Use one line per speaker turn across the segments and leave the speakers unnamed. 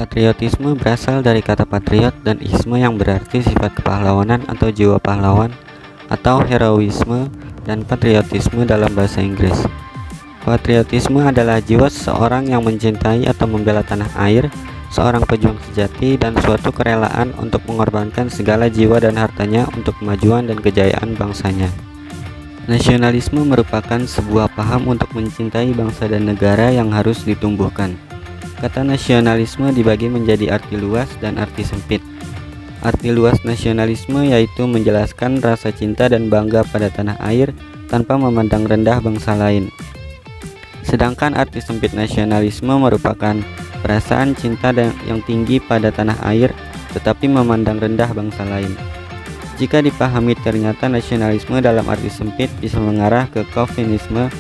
Patriotisme berasal dari kata patriot dan isme yang berarti sifat kepahlawanan atau jiwa pahlawan atau heroisme dan patriotisme dalam bahasa Inggris. Patriotisme adalah jiwa seseorang yang mencintai atau membela tanah air, seorang pejuang sejati dan suatu kerelaan untuk mengorbankan segala jiwa dan hartanya untuk kemajuan dan kejayaan bangsanya. Nasionalisme merupakan sebuah paham untuk mencintai bangsa dan negara yang harus ditumbuhkan. Kata nasionalisme dibagi menjadi arti luas dan arti sempit. Arti luas nasionalisme yaitu menjelaskan rasa cinta dan bangga pada tanah air tanpa memandang rendah bangsa lain. Sedangkan arti sempit nasionalisme merupakan perasaan cinta yang tinggi pada tanah air tetapi memandang rendah bangsa lain. Jika dipahami, ternyata nasionalisme dalam arti sempit bisa mengarah ke chauvinisme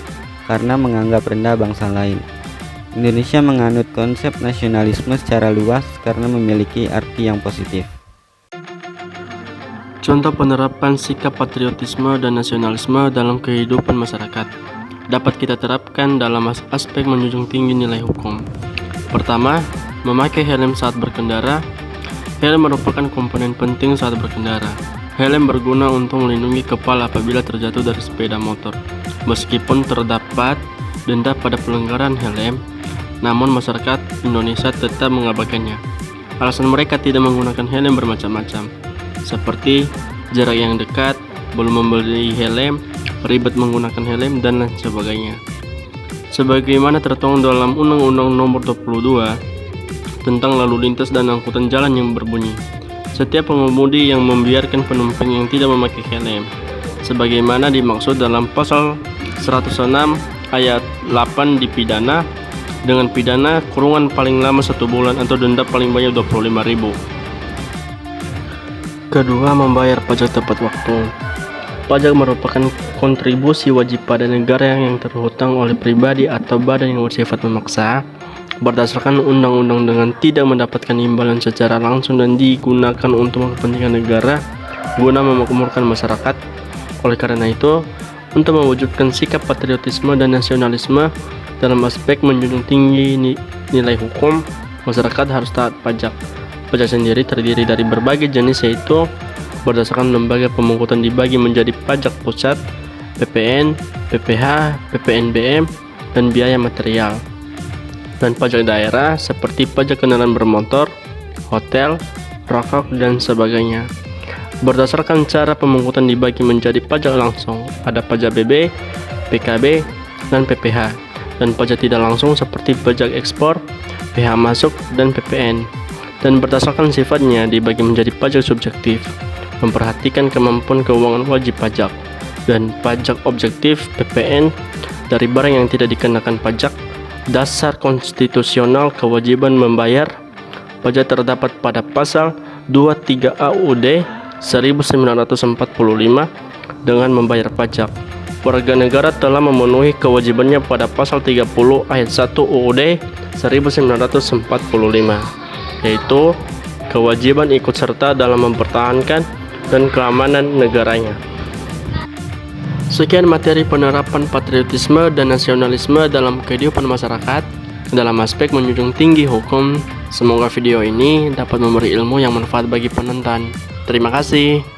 karena menganggap rendah bangsa lain. Indonesia menganut konsep nasionalisme secara luas karena memiliki arti yang positif.
Contoh penerapan sikap patriotisme dan nasionalisme dalam kehidupan masyarakat dapat kita terapkan dalam aspek menjunjung tinggi nilai hukum. Pertama, memakai helm saat berkendara. Helm merupakan komponen penting saat berkendara. Helm berguna untuk melindungi kepala apabila terjatuh dari sepeda motor. Meskipun terdapat denda pada pelanggaran helm, namun masyarakat Indonesia tetap mengabaikannya. Alasan mereka tidak menggunakan helm bermacam-macam, seperti jarak yang dekat, belum membeli helm, ribet menggunakan helm, dan lain sebagainya. Sebagaimana tertuang dalam Undang-Undang Nomor 22 tentang Lalu Lintas dan Angkutan Jalan yang berbunyi, setiap pengemudi yang membiarkan penumpang yang tidak memakai helm, sebagaimana dimaksud dalam pasal 106 ayat 8 dipidana dengan pidana kurungan paling lama 1 bulan atau denda paling banyak 25.000. Kedua, membayar pajak tepat waktu. Pajak merupakan kontribusi wajib pada negara yang terhutang oleh pribadi atau badan yang bersifat memaksa berdasarkan undang-undang dengan tidak mendapatkan imbalan secara langsung dan digunakan untuk kepentingan negara guna memakmurkan masyarakat. Oleh karena itu, untuk mewujudkan sikap patriotisme dan nasionalisme dalam aspek menjunjung tinggi nilai hukum, masyarakat harus taat pajak. Pajak sendiri terdiri dari berbagai jenis, yaitu berdasarkan lembaga pemungkutan dibagi menjadi pajak pusat, PPN, PPH, PPNBM, dan biaya material. Dan pajak daerah seperti pajak kendaraan bermotor, hotel, rokok, dan sebagainya. Berdasarkan cara pemungkutan dibagi menjadi pajak langsung, ada pajak BB, PKB, dan PPH. Dan pajak tidak langsung seperti pajak ekspor, PH masuk, dan PPN. Dan berdasarkan sifatnya dibagi menjadi pajak subjektif, memperhatikan kemampuan keuangan wajib pajak, dan pajak objektif PPN dari barang yang tidak dikenakan pajak. Dasar konstitusional kewajiban membayar pajak terdapat pada pasal 23 AUD 1945 dengan membayar pajak. Warga negara telah memenuhi kewajibannya pada pasal 30 ayat 1 UUD 1945, yaitu kewajiban ikut serta dalam mempertahankan dan keamanan negaranya. Sekian materi penerapan patriotisme dan nasionalisme dalam kehidupan masyarakat dalam aspek menjunjung tinggi hukum. Semoga video ini dapat memberi ilmu yang manfaat bagi penonton. Terima kasih.